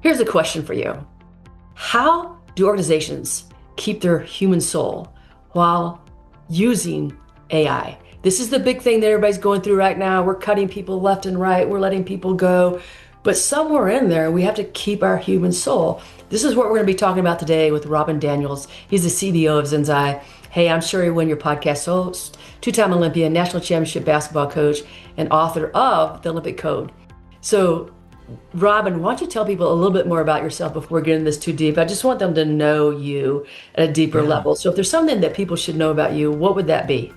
Here's a question for you. How do organizations keep their human soul while using AI? This is the big thing that everybody's going through right now. We're cutting people left and right. We're letting people go. But somewhere in there, we have to keep our human soul. This is what we're going to be talking about today with Robin Daniels. He's the CDO of Zensai. Hey, I'm sure you win your podcast host, two-time Olympian, national championship basketball coach, and author of The Olympic Code. So, Robin, why don't you tell people a little bit more about yourself before we get into this too deep? I just want them to know you at a deeper level. So if there's something that people should know about you, what would that be?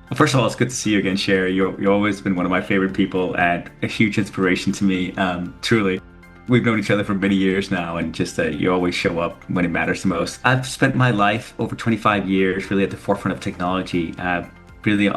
Well, first of all, it's good to see you again, Sherry. You've always been one of my favorite people and a huge inspiration to me, truly. We've known each other for many years now, and just you always show up when it matters the most. I've spent my life, over 25 years, really at the forefront of technology, really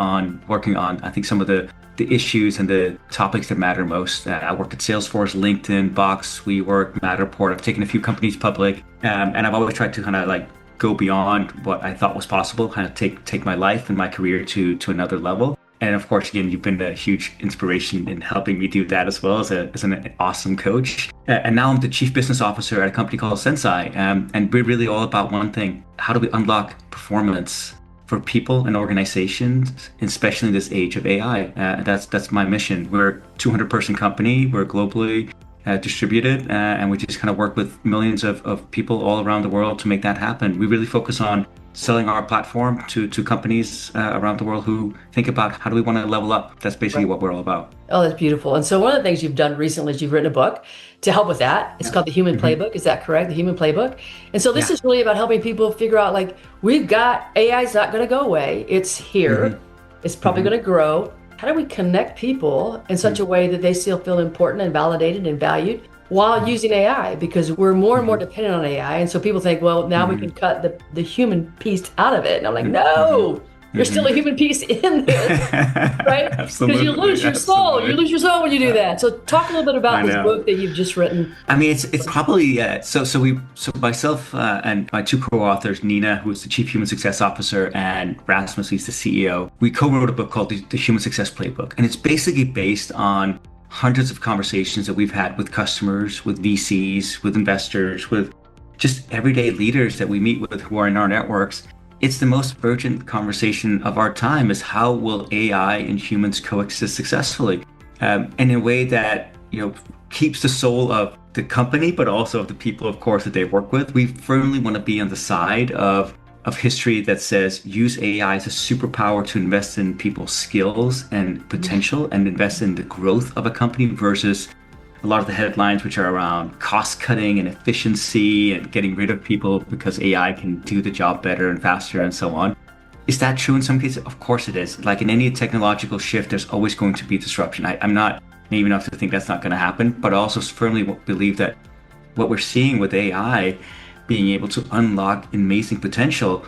working on, I think, some of the issues and the topics that matter most. I worked at Salesforce, LinkedIn, Box, WeWork, Matterport. I've taken a few companies public, and I've always tried to kind of go beyond what I thought was possible, kind of take my life and my career to another level. And of course, again, you've been a huge inspiration in helping me do that as well as an awesome coach. And now I'm the chief business officer at a company called Zensai. And we're really all about one thing. How do we unlock performance for people and organizations, especially in this age of AI? That's my mission. We're a 200-person company. We're globally distributed, and we just kind of work with millions of people all around the world to make that happen. We really focus on selling our platform to companies around the world who think about how do we want to level up. That's basically what we're all about. Oh, that's beautiful. And so one of the things you've done recently is you've written a book to help with that. It's called the Human Playbook. Is that correct? The Human Playbook. And so this is really about helping people figure out, we've got AI's not going to go away. It's here. It's probably going to grow. How do we connect people in such a way that they still feel important and validated and valued while using AI? Because we're more and more dependent on AI. And so people think, well, now we can cut the human piece out of it. And I'm like, no, there's still a human piece in this, right? Absolutely. Because you lose your soul. You lose your soul when you do that. So talk a little bit about this book that you've just written. I mean, it's probably, so myself and my two co-authors, Nina, who's the Chief Human Success Officer, and Rasmus, who's the CEO, we co-wrote a book called the Human Success Playbook. And it's basically based on hundreds of conversations that we've had with customers, with VCs, with investors, with just everyday leaders that we meet with who are in our networks. It's the most urgent conversation of our time, is how will AI and humans coexist successfully in a way that keeps the soul of the company, but also of the people, of course, that they work with. We firmly want to be on the side of history that says use AI as a superpower to invest in people's skills and potential and invest in the growth of a company versus a lot of the headlines which are around cost cutting and efficiency and getting rid of people because AI can do the job better and faster and so on. Is that true in some cases? Of course it is. Like in any technological shift, there's always going to be disruption. I'm not naive enough to think that's not going to happen, but I also firmly believe that what we're seeing with AI being able to unlock amazing potential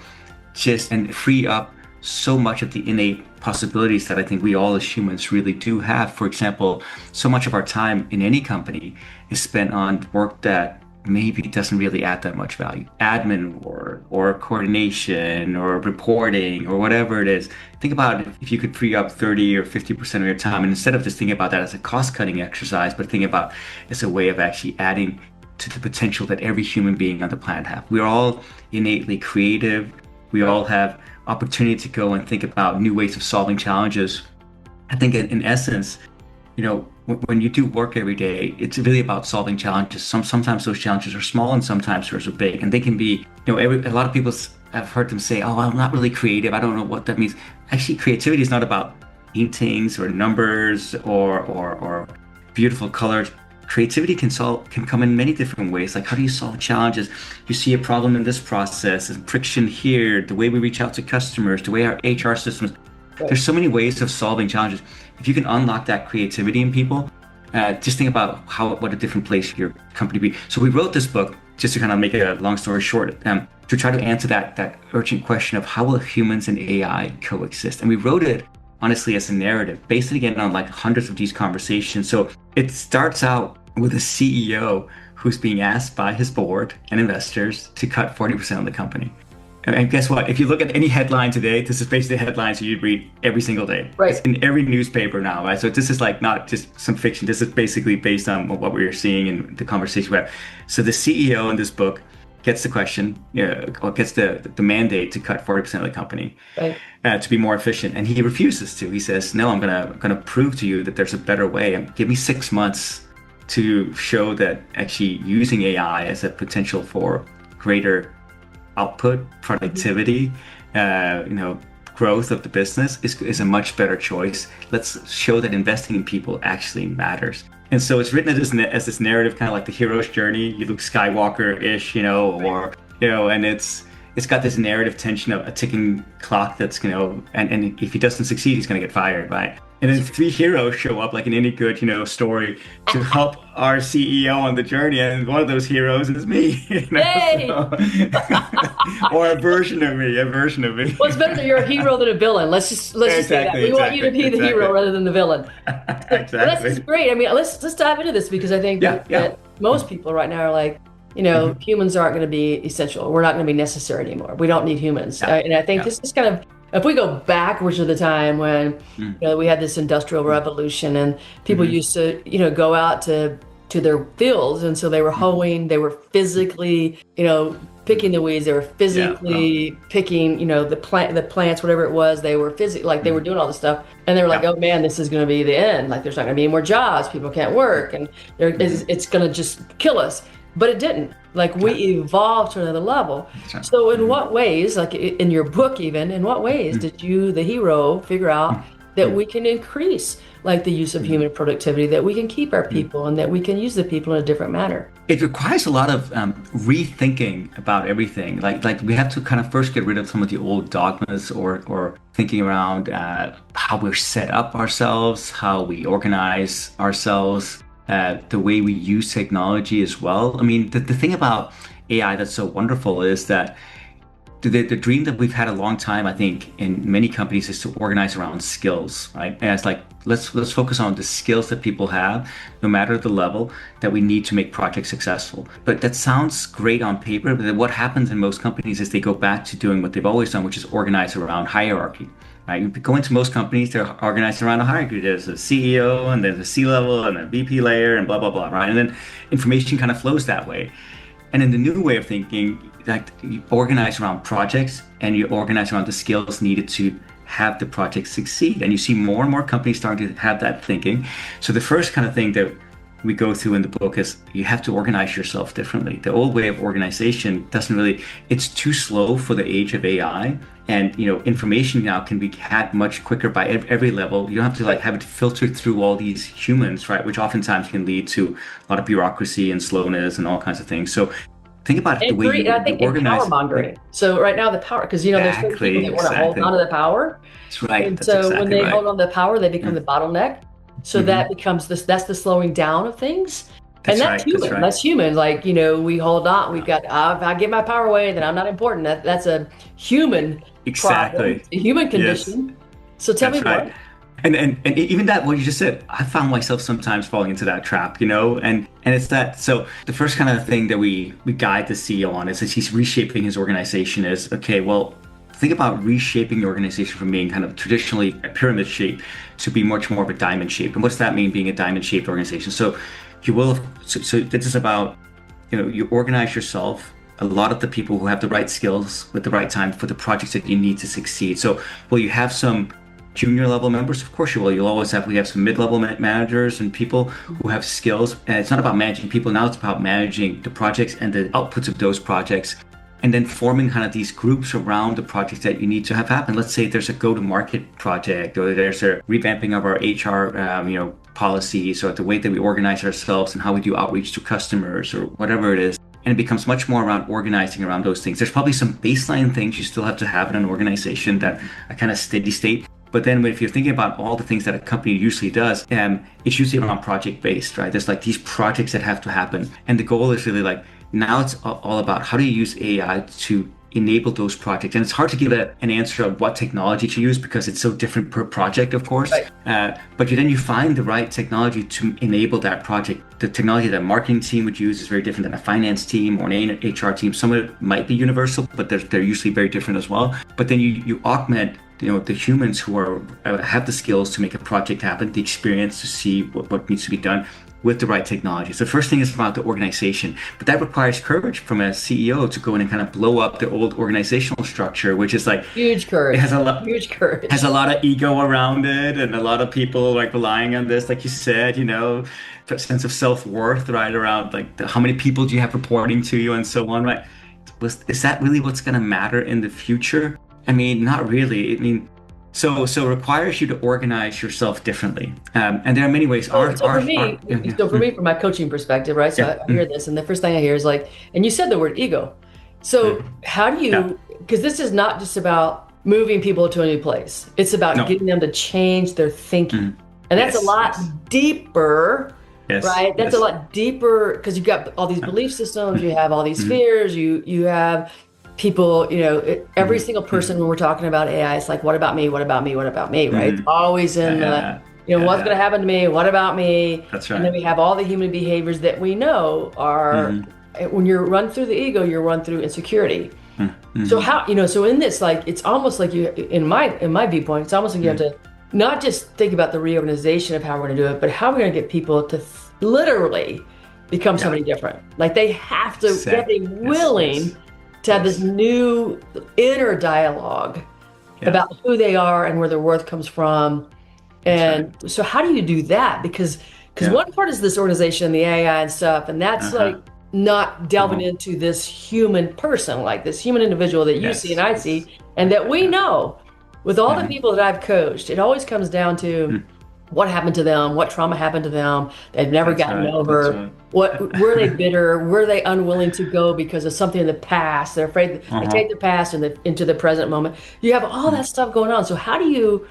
and free up so much of the innate possibilities that I think we all as humans really do have. For example, so much of our time in any company is spent on work that maybe doesn't really add that much value. Admin work or coordination or reporting or whatever it is. Think about if you could free up 30 or 50% of your time, and instead of just thinking about that as a cost-cutting exercise, but thinking about it as a way of actually adding to the potential that every human being on the planet have. We're all innately creative. We all have opportunity to go and think about new ways of solving challenges. I think in essence, when you do work every day, it's really about solving challenges. Sometimes those challenges are small and sometimes those are big. And they can be, a lot of people, I've heard them say, oh, I'm not really creative. I don't know what that means. Actually, creativity is not about paintings or numbers or beautiful colors. Creativity can come in many different ways. Like, how do you solve challenges? You see a problem in this process, and friction here, the way we reach out to customers, the way our HR systems. There's so many ways of solving challenges. If you can unlock that creativity in people, just think about what a different place your company be. So we wrote this book, just to kind of make a long story short, to try to answer that urgent question of how will humans and AI coexist. And we wrote it honestly as a narrative, based again on hundreds of these conversations. So it starts out with a CEO who's being asked by his board and investors to cut 40% of the company. And guess what? If you look at any headline today, this is basically the headlines you'd read every single day. It's Right. in every newspaper now, right? So this is like not just some fiction. This is basically based on what we are seeing in the conversation we have. So the CEO in this book gets the question, or gets the mandate to cut 40% of the company Right. to be more efficient, and he refuses to. He says, "No, I'm gonna prove to you that there's a better way. And give me 6 months to show that actually using AI as a potential for greater output, productivity, growth of the business is a much better choice. Let's show that investing in people actually matters." And so it's written as this narrative, kind of like the hero's journey, you Luke Skywalker-ish, and it's got this narrative tension of a ticking clock that's, and if he doesn't succeed, he's going to get fired, right? And then three heroes show up like in any good, story to help our CEO on the journey. And one of those heroes is me, Yay! or a version of me. Well, it's better that you're a hero than a villain. Let's just say that. We want you to be the hero rather than the villain. Well, this is great. I mean, let's dive into this because I think that most people right now are like, humans aren't going to be essential. We're not going to be necessary anymore. We don't need humans. And I think this is kind of, if we go backwards to the time when we had this industrial revolution and people used to go out to their fields, and so they were hoeing, they were physically picking the weeds, they were physically picking the plants, whatever it was, they were physically like they were doing all this stuff, and they were like, oh man, this is going to be the end, like there's not going to be any more jobs, people can't work, and it's going to just kill us. But it didn't. Like we evolved to another level. So in what ways, like in your book even, in what ways did you, the hero, figure out that we can increase like the use of human productivity, that we can keep our people and that we can use the people in a different manner? It requires a lot of rethinking about everything. Like we have to kind of first get rid of some of the old dogmas or thinking around how we're set up ourselves, how we organize ourselves, the way we use technology as well. I mean, the thing about AI that's so wonderful is that the dream that we've had a long time, I think, in many companies is to organize around skills, right? And it's like, let's focus on the skills that people have, no matter the level, that we need to make projects successful. But that sounds great on paper, but then what happens in most companies is they go back to doing what they've always done, which is organize around hierarchy. Right? You go into most companies, they're organized around a hierarchy. There's a CEO and there's a C-level and a VP layer and blah, blah, blah, right? And then information kind of flows that way. And in the new way of thinking, like you organize around projects and you organize around the skills needed to have the project succeed. And you see more and more companies starting to have that thinking. So the first kind of thing that we go through in the book is you have to organize yourself differently. The old way of organization it's too slow for the age of AI. And information now can be had much quicker by every level. You don't have to have it filtered through all these humans, right? Which oftentimes can lead to a lot of bureaucracy and slowness and all kinds of things. So think about the way you organize. Power mongering. So right now the power, because there's certain people that want to hold on to the power. That's right. And so when they hold on to the power, they become the bottleneck. So that becomes that's the slowing down of things. That's human. That's human. Like, we hold on. We've got, if I get my power away, then I'm not important. That's a human problem, a human condition. Yes. So tell me more. And even that, what you just said, I found myself sometimes falling into that trap, and it's that. So the first kind of thing that we guide the CEO on is as he's reshaping his organization is, okay, well, think about reshaping your organization from being kind of traditionally a pyramid shape to be much more of a diamond shape. And what does that mean, being a diamond shaped organization? So so this is about, you organize yourself. A lot of the people who have the right skills with the right time for the projects that you need to succeed. So will you have some junior level members? Of course you will. We have some mid-level managers and people who have skills. And it's not about managing people. Now it's about managing the projects and the outputs of those projects. And then forming kind of these groups around the projects that you need to have happen. Let's say there's a go-to-market project, or there's a revamping of our HR, policies, or the way that we organize ourselves and how we do outreach to customers, or whatever it is. And it becomes much more around organizing around those things. There's probably some baseline things you still have to have in an organization that are kind of steady state. But then if you're thinking about all the things that a company usually does, it's usually around project-based, right? There's like these projects that have to happen. And the goal is really like, now it's all about how do you use AI to enable those projects. And it's hard to give an answer of what technology to use because it's so different per project, of course. Right. But then you find the right technology to enable that project. The technology that a marketing team would use is very different than a finance team or an HR team. Some of it might be universal, but they're usually very different as well. But then you augment the humans who have the skills to make a project happen, the experience to see what needs to be done with the right technology. So the first thing is about the organization, but that requires courage from a CEO to go in and kind of blow up the old organizational structure, which is like Huge courage. it has a lot, Huge courage. has a lot of ego around it, and a lot of people like relying on this, like you said, sense of self-worth, right, around like how many people do you have reporting to you and so on, right? Is that really what's going to matter in the future? I mean, not really. I mean, so it requires you to organize yourself differently, and there are many ways. So for me, from my coaching perspective, right? So I hear this, and the first thing I hear is like, and you said the word ego. So how do you? Because this is not just about moving people to a new place. It's about getting them to change their thinking, and that's a lot deeper. Yes, right? That's a lot deeper because you've got all these belief systems, you have all these fears, you have people, every single person when we're talking about AI, it's like, what about me? What about me? What about me? Right? It's always in what's going to happen to me? What about me? That's right. And then we have all the human behaviors that we know are, when you're run through the ego, you're run through insecurity. So how, so in this, like, it's almost like you, in my viewpoint, it's almost like you have to not just think about the reorganization of how we're going to do it, but how we're going to get people to literally become somebody different. Like they have to be willing to have this new inner dialogue about who they are and where their worth comes from. And so how do you do that? Because one part is this organization, the AI and stuff, and that's like not delving into this human person, like this human individual that you see and I see, and that we know with all the people that I've coached, it always comes down to what happened to them, what trauma happened to them, they've never gotten over, were they bitter, were they unwilling to go because of something in the past, they're afraid they take the past into the present moment. You have all that stuff going on. So how do you,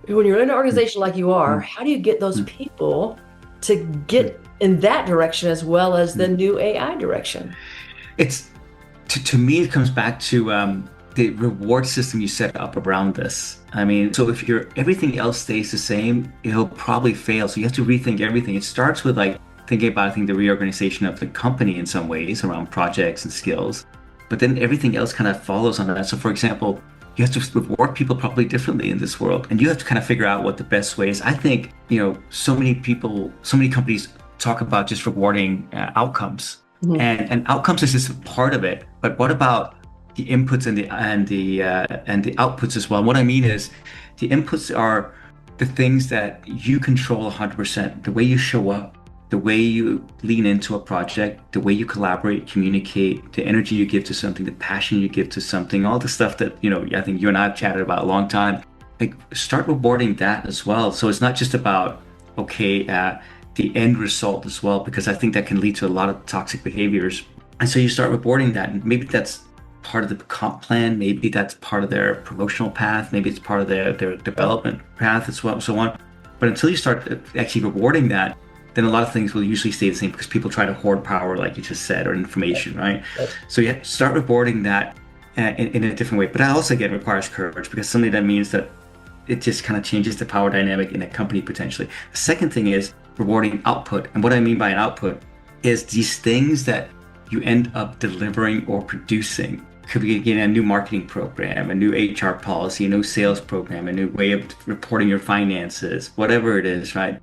when you're in an organization like you are, how do you get those people to get in that direction as well as the new AI direction? It's, to me, it comes back to the reward system you set up around this. I mean, so if everything else stays the same, it'll probably fail. So you have to rethink everything. It starts with like thinking about, I think, the reorganization of the company in some ways around projects and skills, but then everything else kind of follows on that. So for example, you have to reward people probably differently in this world, and you have to kind of figure out what the best way is. I think, so many companies talk about just rewarding outcomes, and outcomes is just a part of it. But what about the inputs and the outputs as well? What I mean is, the inputs are the things that you control 100%. The way you show up, the way you lean into a project, the way you collaborate, communicate, the energy you give to something, the passion you give to something, all the stuff that I think you and I have chatted about a long time. Like, start rewarding that as well. So it's not just about the end result as well, because I think that can lead to a lot of toxic behaviors. And so you start rewarding that, and maybe that's part of the comp plan, maybe that's part of their promotional path, maybe it's part of their development path as well, so on. But until you start actually rewarding that, then a lot of things will usually stay the same, because people try to hoard power, like you just said, or information, right? So you have to start rewarding that in a different way. But that also, again, requires courage, because something that means that it just kind of changes the power dynamic in a company potentially. The second thing is rewarding output. And what I mean by an output is these things that you end up delivering or producing. Could be, again, a new marketing program, a new HR policy, a new sales program, a new way of reporting your finances, whatever it is, right?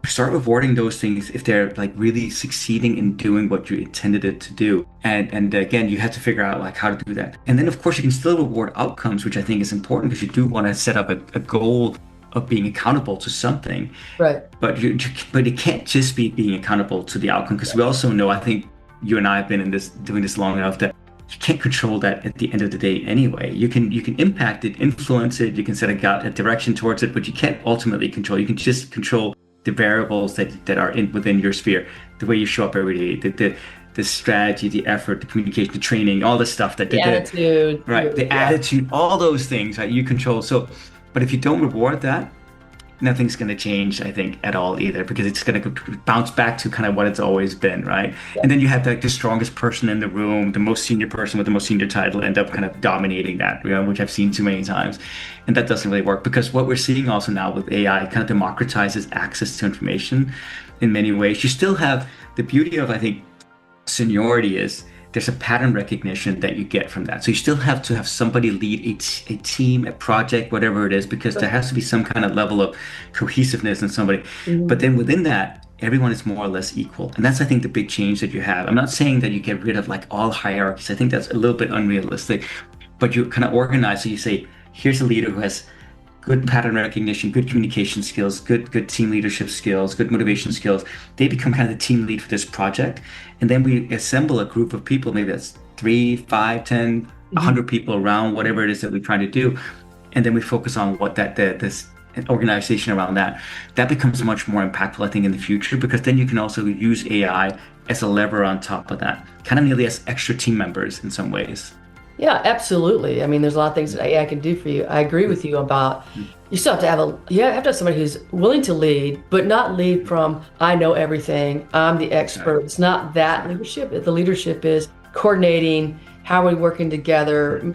Start rewarding those things if they're like really succeeding in doing what you intended it to do. And again, you have to figure out like how to do that. And then of course you can still reward outcomes, which I think is important, because you do want to set up a goal of being accountable to something. Right. But it can't just be being accountable to the outcome, because we also know, I think you and I have been doing this long enough, that you can't control that at the end of the day anyway. You can impact it, influence it, you can set a direction towards it, but you can't ultimately control. You can just control the variables that are within your sphere, the way you show up every day, the strategy, the effort, the communication, the training, all the stuff that the attitude, right? The attitude, all those things, right? You control. So, but if you don't reward that, nothing's going to change, I think, at all either, because it's going to bounce back to kind of what it's always been, right? Yeah. And then you have like the strongest person in the room, the most senior person with the most senior title, end up kind of dominating that, which I've seen too many times. And that doesn't really work, because what we're seeing also now with AI kind of democratizes access to information in many ways. You still have the beauty of, I think, seniority is there's a pattern recognition that you get from that. So you still have to have somebody lead a team, a project, whatever it is, because there has to be some kind of level of cohesiveness in somebody. But then within that, everyone is more or less equal. And that's, I think, the big change that you have. I'm not saying that you get rid of like all hierarchies. I think that's a little bit unrealistic, but you kind of organize. So you say, here's a leader who has good pattern recognition, good communication skills, good team leadership skills, good motivation skills. They become kind of the team lead for this project. And then we assemble a group of people, maybe that's 3, 5, 10, 100 people around whatever it is that we're trying to do. And then we focus on what this organization around that. That becomes much more impactful, I think, in the future, because then you can also use AI as a lever on top of that, kind of nearly as extra team members in some ways. Yeah, absolutely. I mean, there's a lot of things that AI can do for you. I agree with you about you still have to have somebody who's willing to lead, but not lead from I know everything, I'm the expert. It's not that leadership. The leadership is coordinating, how are we working together, and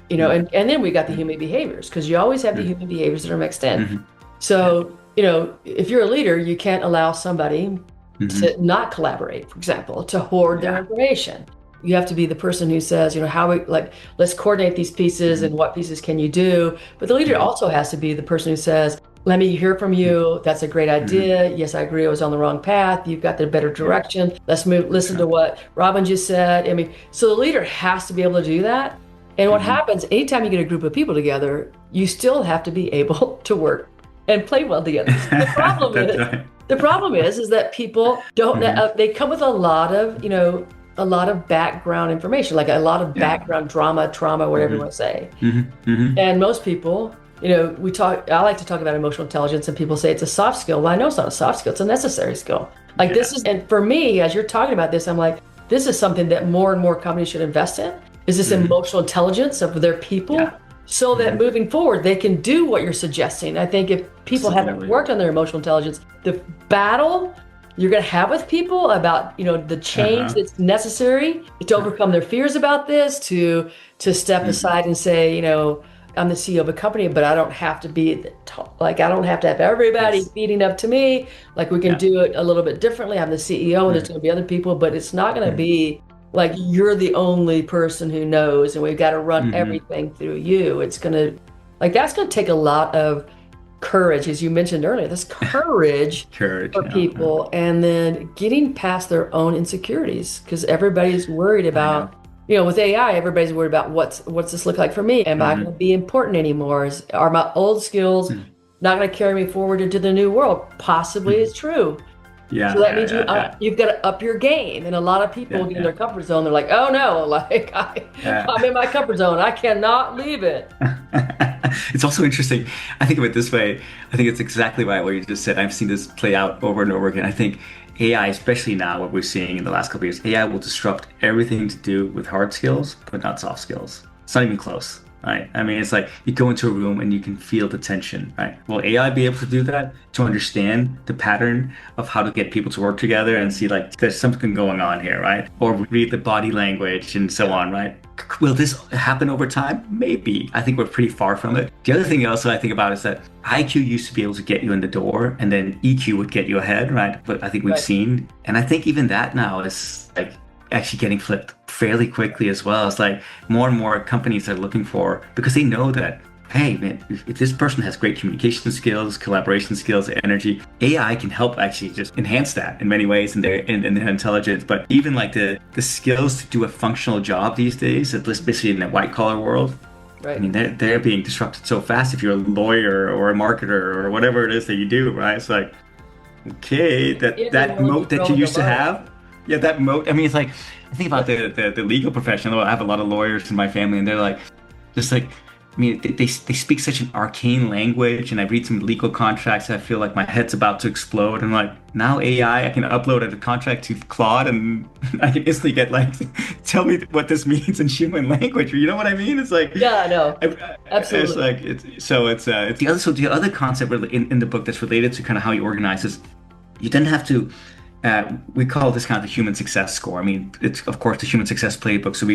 then we got the human behaviors, because you always have the human behaviors that are mixed in. So, if you're a leader, you can't allow somebody to not collaborate, for example, to hoard their information. You have to be the person who says, let's coordinate these pieces and what pieces can you do. But the leader also has to be the person who says, let me hear from you. That's a great idea. Yes, I agree. I was on the wrong path. You've got the better direction. Let's listen to what Robin just said. I mean, so the leader has to be able to do that. And what happens anytime you get a group of people together, you still have to be able to work and play well together. The problem is that people don't, they come with a lot of background information, like a lot of background drama, trauma, whatever you want to say. And most people, I like to talk about emotional intelligence, and people say it's a soft skill. Well, I know it's not a soft skill, it's a necessary skill. And for me, as you're talking about this, I'm like, this is something that more and more companies should invest in, is this emotional intelligence of their people, so that moving forward, they can do what you're suggesting. I think if people haven't worked on their emotional intelligence, the battle you're going to have with people about, the change that's necessary to overcome their fears about this, to step aside and say, I'm the CEO of a company, but I don't have to be I don't have to have everybody feeding up to me. Like, we can do it a little bit differently. I'm the CEO, and there's going to be other people, but it's not going to be like you're the only person who knows, and we've got to run everything through you. It's going to, that's going to take a lot of courage, as you mentioned earlier. This courage for people, and then getting past their own insecurities, because everybody's worried about, with AI, everybody's worried about what's this look like for me? Am I going to be important anymore? Are my old skills not going to carry me forward into the new world? Possibly it's true. So that means you've got to up your game. And a lot of people get in their comfort zone. They're like, oh no, I'm in my comfort zone. I cannot leave it. It's also interesting. I think of it this way. I think it's exactly right what you just said. I've seen this play out over and over again. I think AI, especially now, what we're seeing in the last couple of years, AI will disrupt everything to do with hard skills, but not soft skills. It's not even close, right? I mean, it's like you go into a room and you can feel the tension, right? Will AI be able to do that, to understand the pattern of how to get people to work together and see there's something going on here, right? Or read the body language and so on, right? Will this happen over time? Maybe. I think we're pretty far from it. The other thing also I think about is that IQ used to be able to get you in the door, and then EQ would get you ahead, right? But I think we've seen, and I think even that now is actually getting flipped fairly quickly as well. It's like more and more companies are looking for, because they know that, hey man, if this person has great communication skills, collaboration skills, energy, AI can help actually just enhance that in many ways in their intelligence. But even the skills to do a functional job these days, especially in the white collar world, I mean, they're being disrupted so fast. If you're a lawyer or a marketer or whatever it is that you do, right? It's like, okay, that moat that you used to have, that moat. I mean, it's like, I think about the legal profession. I have a lot of lawyers in my family, and they're I mean, they speak such an arcane language, and I read some legal contracts. I feel like my head's about to explode. And like now I can upload a contract to Claude, and I can instantly get like, tell me what this means in human language. You know what I mean? It's like, Yeah, I know. it's Absolutely. like it's the other concept really in the book that's related to kind of how you organize is you then have to. We call this kind of the human success score. I mean, it's of course the human success playbook. So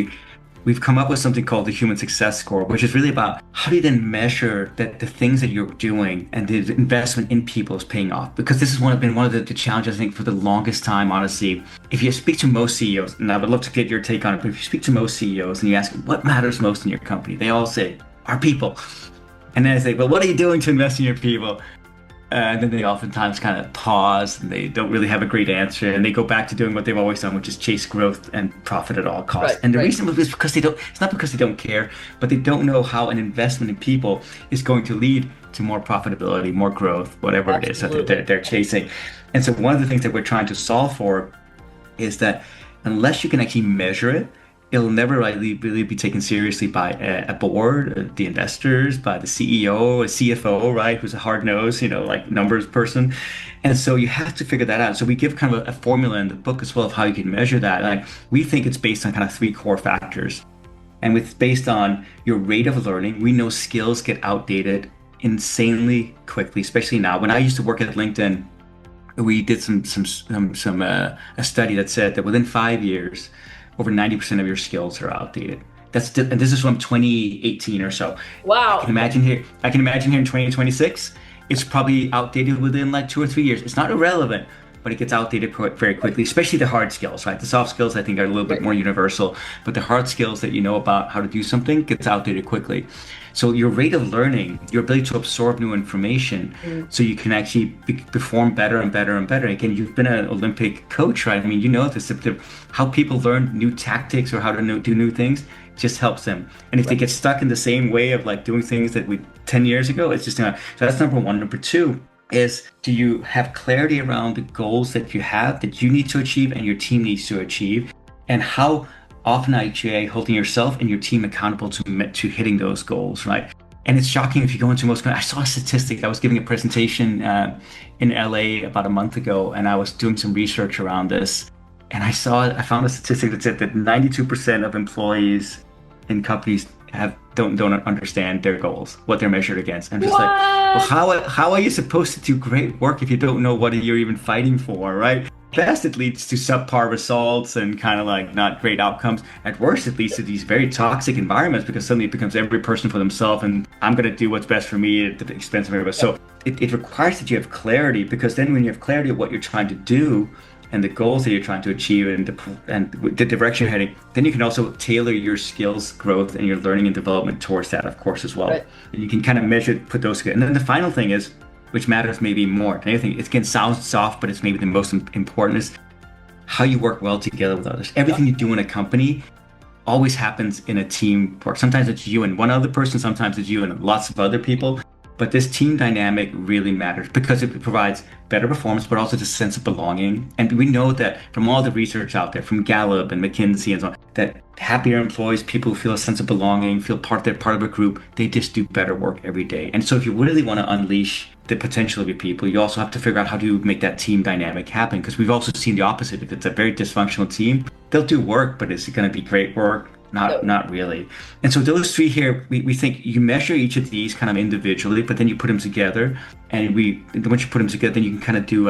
we've come up with something called the human success score, which is really about how do you then measure that the things that you're doing and the investment in people is paying off. Because this has been one of the challenges, I think, for the longest time, honestly. If you speak to most CEOs, and I would love to get your take on it, but if you speak to most CEOs and you ask what matters most in your company, they all say, our people. And then I say, well, what are you doing to invest in your people? And then they oftentimes kind of pause and they don't really have a great answer. And they go back to doing what they've always done, which is chase growth and profit at all costs. Right, And the right. reason is because it's not because they don't care, but they don't know how an investment in people is going to lead to more profitability, more growth, whatever it is that Absolutely. they're chasing. And so one of the things that we're trying to solve for is that unless you can actually measure it, it'll never really be taken seriously by a board, the investors, by the CEO, a CFO, right, who's a hard nose, like numbers person. And so you have to figure that out. So we give kind of a formula in the book as well of how you can measure that. Like we think it's based on kind of three core factors. And it's based on your rate of learning. We know skills get outdated insanely quickly, especially now. When I used to work at LinkedIn, we did a study that said that within 5 years, over 90% of your skills are outdated. And this is from 2018 or so. I can Wow. imagine here. I can imagine here in 2026, it's probably outdated within like 2 or 3 years. It's not irrelevant, but it gets outdated very quickly, especially the hard skills, right? The soft skills I think are a little bit Right. more universal, but the hard skills that you know about how to do something gets outdated quickly. So your rate of learning, your ability to absorb new information, Mm. so you can actually perform better and better and better. Again, you've been an Olympic coach, right? I mean, you know this. How people learn new tactics or how to do new things just helps them. And if they get stuck in the same way of like doing things that we 10 years ago, it's just not. So that's number one. Number two is, do you have clarity around the goals that you have that you need to achieve and your team needs to achieve? And how often are you holding yourself and your team accountable to hitting those goals, right? And it's shocking if you go into most. I saw a statistic. I was giving a presentation in LA about a month ago, and I was doing some research around this. And I found a statistic that said that 92% of employees in companies don't understand their goals, what they're measured against. I'm just like, well, What? how are you supposed to do great work if you don't know what you're even fighting for, right? Best, it leads to subpar results and kind of like not great outcomes. At worst, it leads to these very toxic environments because suddenly it becomes every person for themselves and I'm going to do what's best for me at the expense of everybody. So it requires that you have clarity, because then when you have clarity of what you're trying to do and the goals that you're trying to achieve and the direction you're heading, then you can also tailor your skills growth and your learning and development towards that, of course, as well. Right. And you can kind of measure, put those together. And then the final thing is, which matters maybe more than anything, it can sound soft, but it's maybe the most important, is how you work well together with others. Everything you do in a company always happens in a team work. Sometimes it's you and one other person, sometimes it's you and lots of other people. But this team dynamic really matters because it provides better performance, but also this sense of belonging. And we know that from all the research out there, from Gallup and McKinsey and so on, that happier employees, people who feel a sense of belonging, feel they're part of a group, they just do better work every day. And so if you really want to unleash the potential of your people, you also have to figure out how to make that team dynamic happen. Because we've also seen the opposite. If it's a very dysfunctional team, they'll do work, but is it going to be great work? No. Not really. And so those three here, we think you measure each of these kind of individually, but then you put them together. And once you put them together, then you can kind of do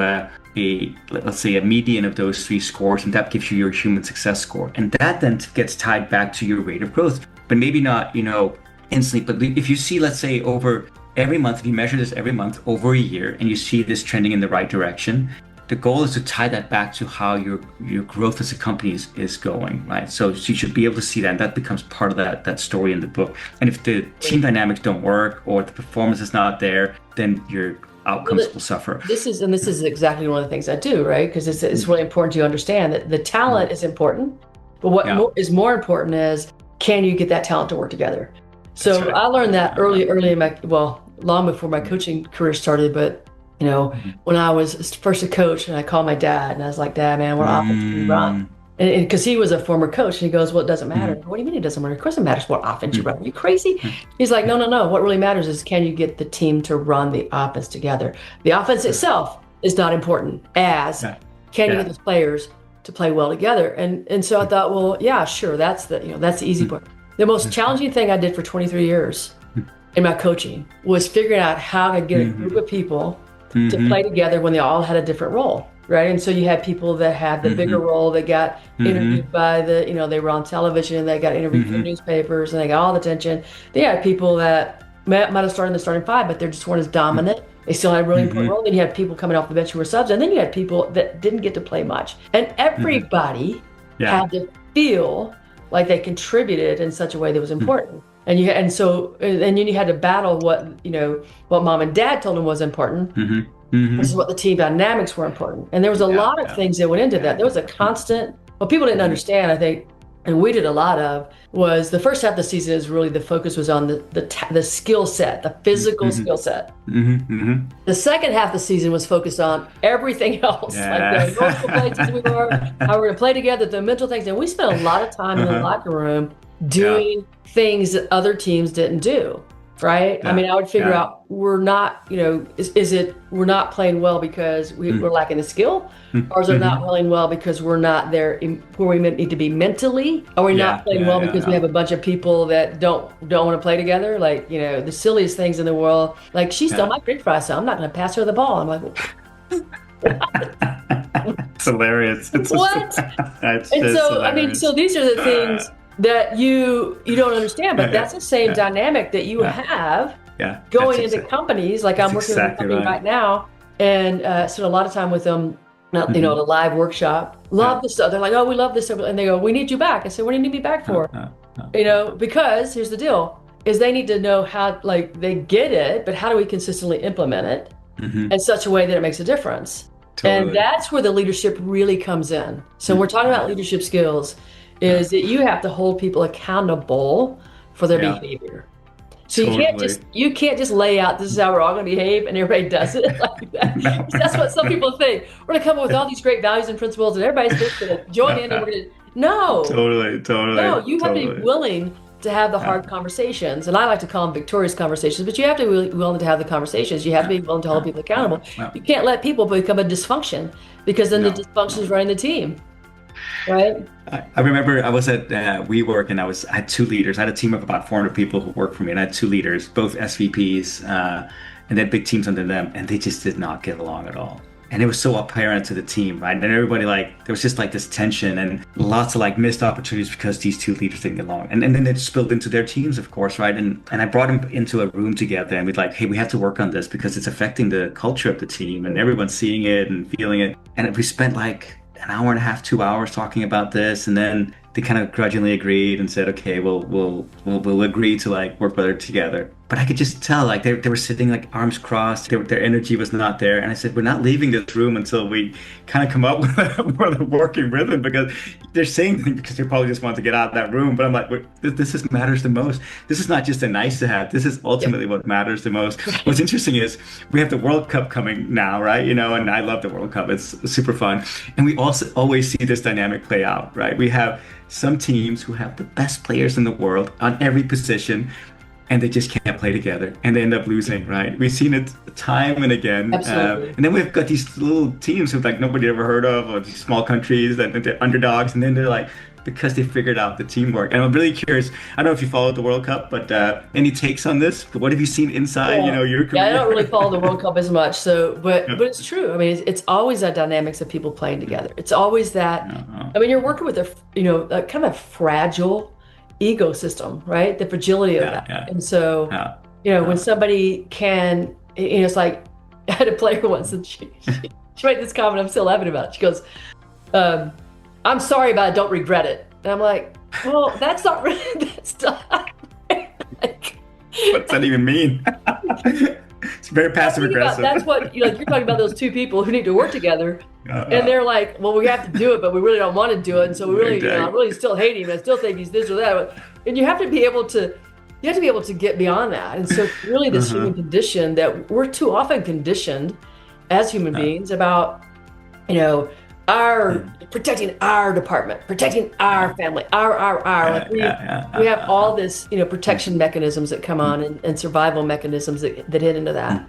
let's say a median of those three scores, and that gives you your human success score. And that then gets tied back to your rate of growth, but maybe not, instantly. But if you see, let's say over every month, if you measure this every month over a year and you see this trending in the right direction, the goal is to tie that back to how your growth as a company is going, right? So you should be able to see that, and that becomes part of that story in the book. And if the team dynamics don't work or the performance is not there, then your Well, outcomes will suffer. this is exactly one of the things I do, right? Because it's really important to understand that the talent is important, but what Yeah, is more important is, can you get that talent to work together? that's So right. I learned that early in my, well, long before my coaching career started, but Mhm. when I was first a coach and I called my dad and I was like, Dad, man, what offense do we run? Mm, And because he was a former coach, and he goes, well, it doesn't matter. What do you mean it doesn't matter? Of course it matters what offense you run. Are you crazy? He's like, no, no, no. What really matters is, can you get the team to run the offense together? The offense itself is not important as can you get the players to play well together? And so I thought, well, yeah, sure. That's the easy part. The most challenging thing I did for 23 years in my coaching was figuring out how to get a group of people to play together when they all had a different role. Right. And so you had people that had the bigger role that got interviewed by they were on television, they got interviewed for newspapers, and they got all the attention. They had people that might have started in the starting five, but they just weren't as dominant. They still had a really important role. Then you had people coming off the bench who were subs, and then you had people that didn't get to play much. And everybody had to feel like they contributed in such a way that was important. And you had to battle what mom and dad told them was important. This is what the team dynamics were important. And there was a lot of things that went into that. There was a constant, what people didn't understand, I think, and we did a lot of, was the first half of the season is really the focus was on the skill set, the physical skill set. The second half of the season was focused on everything else, like the emotional places we were, how we're going to play together, the mental things. And we spent a lot of time in the locker room doing things that other teams didn't do. Right. Yeah. I mean, I would figure out we're not, is it we're not playing well because we're lacking the skill, or is it not playing well because we're not there where we need to be mentally? Are we not playing well because we have a bunch of people that don't want to play together? Like, the silliest things in the world. Like, she stole my French fry, so I'm not going to pass her the ball. I'm like, it's hilarious. What? So these are the things that you don't understand, but that's the same dynamic that you have going into companies. Like I'm working with a company right now, and spent a lot of time with them, at a live workshop. Love this stuff. They're like, oh, we love this stuff. And they go, we need you back. I said, what do you need me back for? Because here's the deal, is they need to know how, like, they get it, but how do we consistently implement it in such a way that it makes a difference? Totally. And that's where the leadership really comes in. So when we're talking about leadership skills, is that you have to hold people accountable for their behavior. So you can't just lay out, this is how we're all going to behave, and everybody does it like that. That's what some people think. We're going to come up with all these great values and principles, and everybody's just going to join in, and we're going to totally. No, you have to be willing to have the hard conversations, and I like to call them victorious conversations. But you have to be willing to have the conversations. You have to be willing to hold people accountable. You can't let people become a dysfunction, because then the dysfunction is running the team. Right. I remember I was at WeWork, and I had two leaders. I had a team of about 400 people who worked for me, and I had two leaders, both SVPs, and they had big teams under them, and they just did not get along at all. And it was so apparent to the team, right? And everybody, there was just this tension and lots of missed opportunities because these two leaders didn't get along. And then it spilled into their teams, of course, right? And I brought them into a room together, and we'd hey, we have to work on this because it's affecting the culture of the team, and everyone's seeing it and feeling it. And we spent an hour and a half, 2 hours talking about this, and then they kind of grudgingly agreed and said, okay, we'll agree to work better together. But I could just tell they were sitting arms crossed. Their energy was not there. And I said, we're not leaving this room until we kind of come up with a working rhythm, because they're saying things because they probably just want to get out of that room. But I'm like, this matters the most. This is not just a nice to have. This is ultimately what matters the most. What's interesting is we have the World Cup coming now, right? And I love the World Cup. It's super fun. And we also always see this dynamic play out, right? We have some teams who have the best players in the world on every position, and they just can't play together, and they end up losing, right? We've seen it time and again. And then we've got these little teams who nobody ever heard of, or these small countries that they're underdogs, and then they're because they figured out the teamwork. And I'm really curious, I don't know if you followed the World Cup, but any takes on this? What have you seen inside, your career? Yeah, I don't really follow the World Cup as much, but it's true. I mean, it's always that dynamics of people playing together. It's always that, I mean, you're working with a kind of a fragile ecosystem, right? The fragility of that. Yeah. And so, when somebody can, it's I had a player once, and she made this comment, I'm still laughing about it. She goes, I'm sorry about it, don't regret it. And I'm like, well, that's not really, that's not. What's that even mean? It's very passive aggressive. That's what, you're talking about those two people who need to work together. And they're like, well, we have to do it, but we really don't want to do it. And so we really, I really still hate him. I still think he's this or that. And you have to be able to get beyond that. And so really this human condition that we're too often conditioned as human beings about, our protecting our department, protecting our family, our. Like we have all this, protection mechanisms that come on and survival mechanisms that hit into that.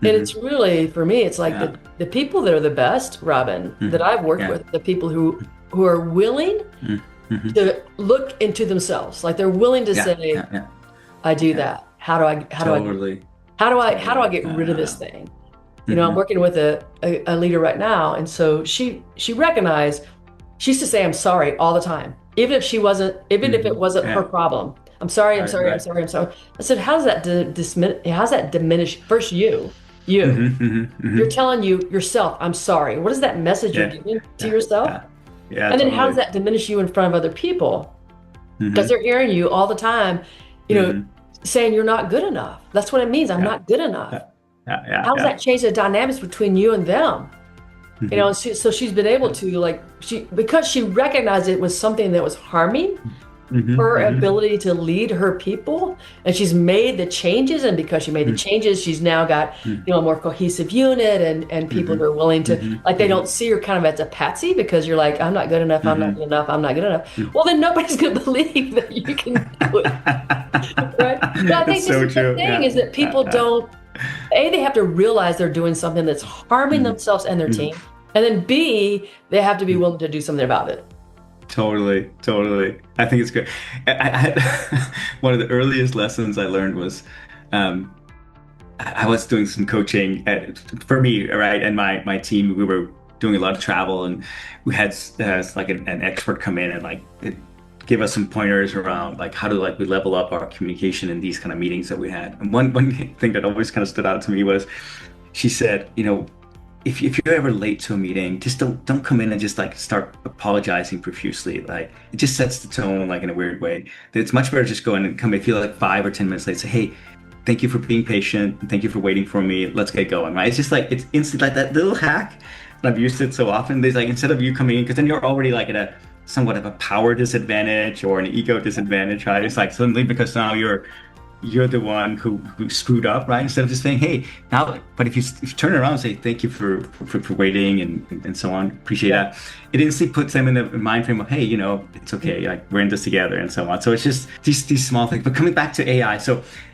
And it's really, for me, it's like the people that are the best, Robin, that I've worked with, the people who are willing to look into themselves. Like they're willing to say, I do that. How do I get rid of this thing? I'm working with a leader right now, and so she recognized, she used to say I'm sorry all the time, even if it wasn't her problem. I'm sorry. I said, how does that diminish first you? You're telling yourself, I'm sorry. What is that message you're giving to yourself? And then how does that diminish you in front of other people? Because they're hearing you all the time, saying you're not good enough. That's what it means. I'm not good enough. How does that change the dynamics between you and them? So she's been able to, because she recognized it was something that was harming her ability to lead her people, and she's made the changes, and because she made the changes, she's now got a more cohesive unit and people who are willing to, they don't see her kind of as a patsy, because you're like, I'm not good enough, I'm not good enough, I'm not good enough. Well, then nobody's going to believe that you can do it. Right? But I think this is the thing, is that people don't, they have to realize they're doing something that's harming themselves and their team, and then B, they have to be willing to do something about it. Totally. I think it's good. I had one of the earliest lessons I learned was, I was doing some coaching for me, right? And my team, we were doing a lot of travel, and we had an expert come in and give us some pointers around how do we level up our communication in these kind of meetings that we had. And one thing that always kind of stood out to me was, she said, if you're ever late to a meeting, just don't come in and just start apologizing profusely. It just sets the tone in a weird way. That it's much better just go in and come. If you're 5 or 10 minutes late, say, hey, thank you for being patient. Thank you for waiting for me. Let's get going. Right? It's just it's instant, that little hack. And I've used it so often. There's instead of you coming in, because then you're already at a somewhat of a power disadvantage or an ego disadvantage, right? It's suddenly, because now you're the one who screwed up, right? Instead of just saying, hey, now, but if you turn around and say, thank you for waiting and so on, appreciate that, it instantly puts them in the mind frame of, hey, it's okay, we're in this together and so on. So it's just these small things. But coming back to AI,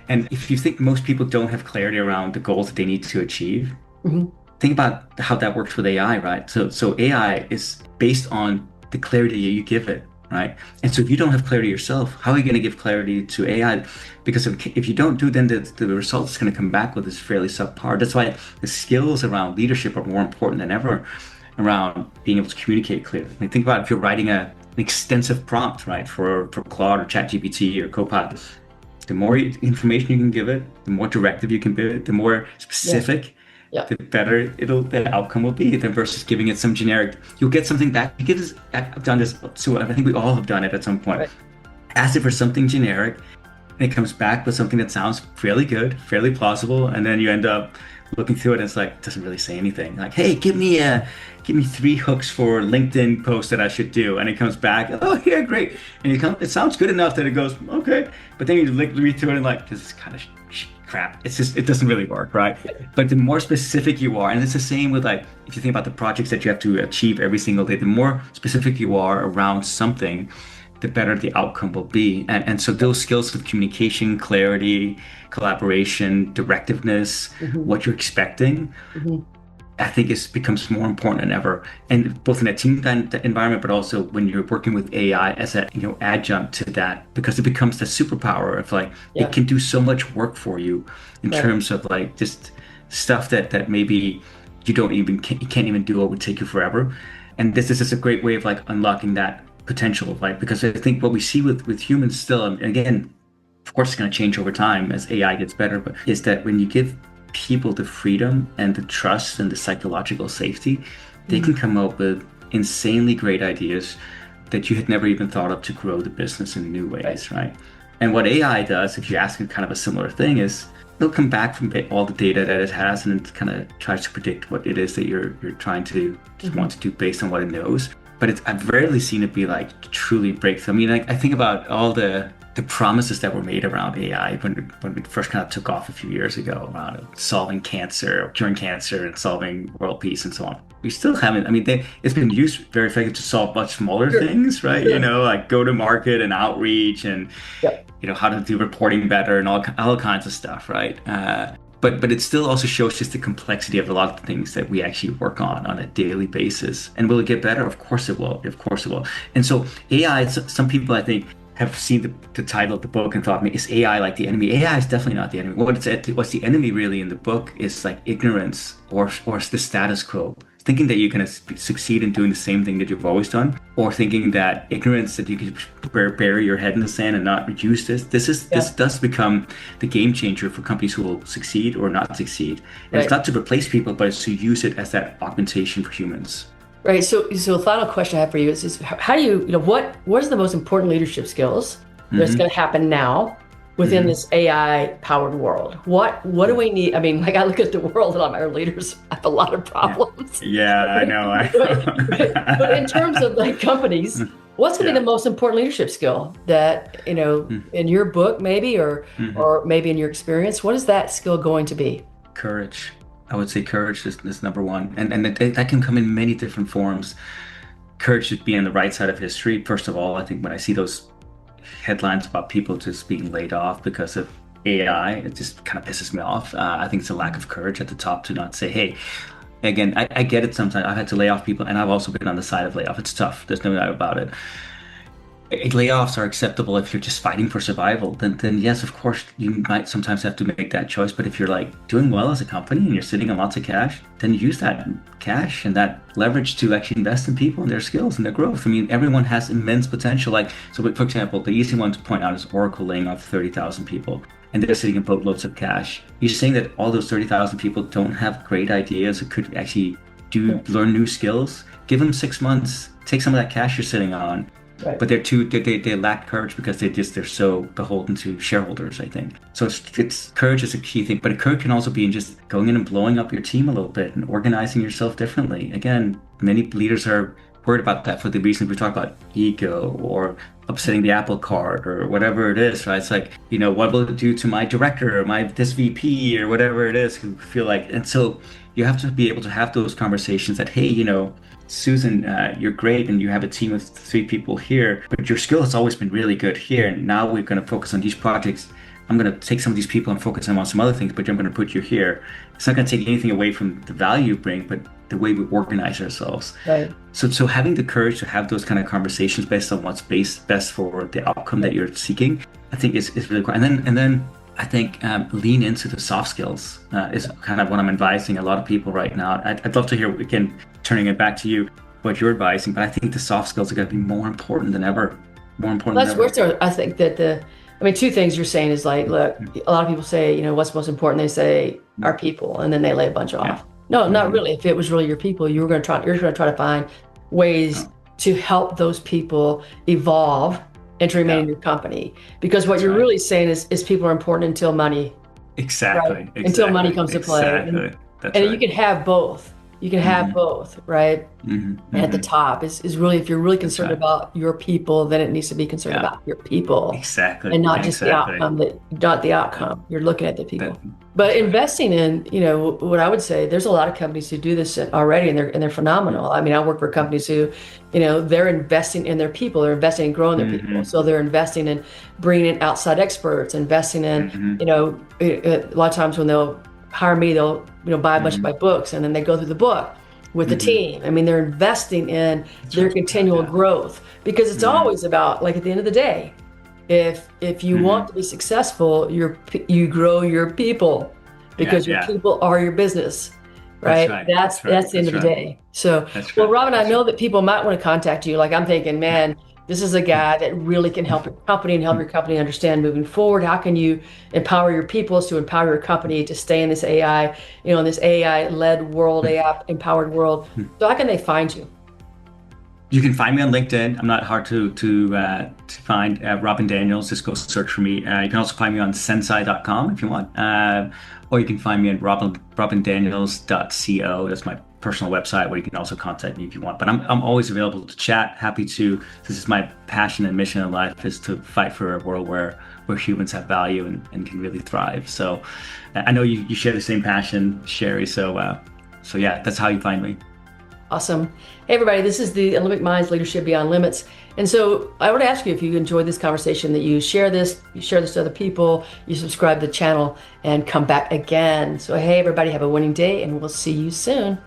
and if you think most people don't have clarity around the goals that they need to achieve, think about how that works with AI, right? So AI is based on the clarity you give it. Right. And so if you don't have clarity yourself, how are you going to give clarity to AI? Because if you don't do, then the result is going to come back with this fairly subpar. That's why the skills around leadership are more important than ever around being able to communicate clearly. Think about if you're writing an extensive prompt, right, for Claude or ChatGPT or Copilot. The more information you can give it, the more directive you can be, the more specific. The better the outcome will be than versus giving it some generic. You'll get something back. I've done this, so I think we all have done it at some point. Right. Ask it for something generic, and it comes back with something that sounds fairly good, fairly plausible, and then you end up looking through it, and it's it doesn't really say anything. Hey, give me 3 hooks for LinkedIn posts that I should do, and it comes back, oh yeah, great, and it sounds good enough that it goes okay, but then you read through it and this is kind of crap. It's just, it doesn't really work, right? But the more specific you are, and it's the same with if you think about the projects that you have to achieve every single day, the more specific you are around something, the better the outcome will be. And so those skills of communication, clarity, collaboration, directiveness, what you're expecting, I think becomes more important than ever, and both in a team environment, but also when you're working with AI as a adjunct to that, because it becomes the superpower of it can do so much work for you in terms of just stuff that maybe you can't even do, or would take you forever. And this is just a great way of unlocking that potential, because I think what we see with humans still, and again, of course, it's going to change over time as AI gets better, but is that when you give people the freedom and the trust and the psychological safety, they can come up with insanely great ideas that you had never even thought of to grow the business in new ways, right? And what AI does, if you ask it kind of a similar thing, is it'll come back from all the data that it has, and it kind of tries to predict what it is that you're trying to want to do based on what it knows. But I've rarely seen it be truly breakthrough. I mean, I think about all the the promises that were made around AI when we first kind of took off a few years ago around solving cancer, or curing cancer, and solving world peace and so on. We still haven't. I mean, it's been used very effectively to solve much smaller Sure. things, right? Sure. Like go to market and outreach, and Yep. how to do reporting better, and all kinds of stuff, right? But it still also shows just the complexity of a lot of the things that we actually work on a daily basis. And will it get better? Of course it will. Of course it will. And so AI, some people I think have seen the title of the book and thought, is AI like the enemy? AI is definitely not the enemy. What's the enemy really in the book is like ignorance or the status quo. Thinking that you're going to succeed in doing the same thing that you've always done, or thinking that ignorance, that you can bury your head in the sand and not use this. This does become the game changer for companies who will succeed or not succeed. And Right. it's not to replace people, but it's to use it as that augmentation for humans. Right. So the final question I have for you is how do you, what is the most important leadership skills that's going to happen now within this AI powered world? What do we need? I mean, like I look at the world and our leaders have a lot of problems. Yeah, I know. But in terms of like companies, what's going to be the most important leadership skill that, in your book maybe, or maybe in your experience, what is that skill going to be? Courage. I would say courage is number one. And that can come in many different forms. Courage should be on the right side of history. First of all, I think when I see those headlines about people just being laid off because of AI, it just kind of pisses me off. I think it's a lack of courage at the top to not say, hey, again, I get it sometimes. I've had to lay off people, and I've also been on the side of layoff. It's tough. There's no doubt about it. Layoffs are acceptable if you're just fighting for survival. Then yes, of course, you might sometimes have to make that choice. But if you're like doing well as a company and you're sitting on lots of cash, then use that cash and that leverage to actually invest in people and their skills and their growth. I mean, everyone has immense potential. Like, so for example, the easy one to point out is Oracle laying off 30,000 people, and they're sitting in boatloads of cash. You're saying that all those 30,000 people don't have great ideas or could actually learn new skills? Give them 6 months, take some of that cash you're sitting on. Right. But they lack courage because they're so beholden to shareholders, I think. So it's courage is a key thing, but courage can also be in just going in and blowing up your team a little bit and organizing yourself differently. Again, many leaders are worried about that for the reasons we talk about, ego or upsetting the apple cart or whatever it is, right? It's like, what will it do to my director or this VP or whatever it is, who feel like, and so you have to be able to have those conversations that, hey, Susan, you're great and you have a team of 3 people here, but your skill has always been really good here. And now we're going to focus on these projects. I'm going to take some of these people and focus them on some other things, but I'm going to put you here. It's not going to take anything away from the value you bring, but the way we organize ourselves. Right. So having the courage to have those kind of conversations based on what's best for the outcome that you're seeking, I think is really cool. And then I think lean into the soft skills is kind of what I'm advising a lot of people right now. I'd love to hear, again, turning it back to you, what you're advising, but I think the soft skills are going to be more important than ever. That's where I think that 2 things you're saying is like, look, a lot of people say, what's most important? They say our people, and then they lay a bunch off. Yeah. No, not really. If it was really your people, you're going to try to find ways to help those people evolve and to remain in your company. Because what you're really saying is people are important until money. Exactly. Right? Until money comes to play. Exactly. And you can have both. You can have both, right? And at the top is really, if you're really concerned about your people, then it needs to be concerned about your people. Exactly. And not just the outcome, not the outcome. You're looking at the people. But investing in, what I would say, there's a lot of companies who do this already, and they're phenomenal. I mean, I work for companies who, they're investing in their people, they're investing in growing their people. So they're investing in bringing in outside experts, investing in, a lot of times when they'll hire me, they'll buy a bunch of my books, and then they go through the book with the team. I mean, they're investing in their continual growth, because it's always about, like, at the end of the day, if you want to be successful, you grow your people, because your people are your business, right? That's the end of the day. So, well, Robin, I know that people might want to contact you. Like, I'm thinking, man, this is a guy that really can help your company and help your company understand moving forward. How can you empower your people to empower your company to stay in this AI, in this AI-led world, AI-empowered world? So how can they find you? You can find me on LinkedIn. I'm not hard to find. Robin Daniels, just go search for me. You can also find me on Zensai.com if you want, or you can find me at robindaniels.co. That's my personal website where you can also contact me if you want. But I'm always available to chat. Happy to. This is my passion and mission in life, is to fight for a world where humans have value and can really thrive. So I know you share the same passion, Sherry. So yeah, that's how you find me. Awesome. Hey, everybody, this is the Olympic Minds Leadership Beyond Limits. And so I want to ask you, if you enjoyed this conversation, that you share this to other people, you subscribe to the channel, and come back again. So, hey, everybody, have a winning day, and we'll see you soon.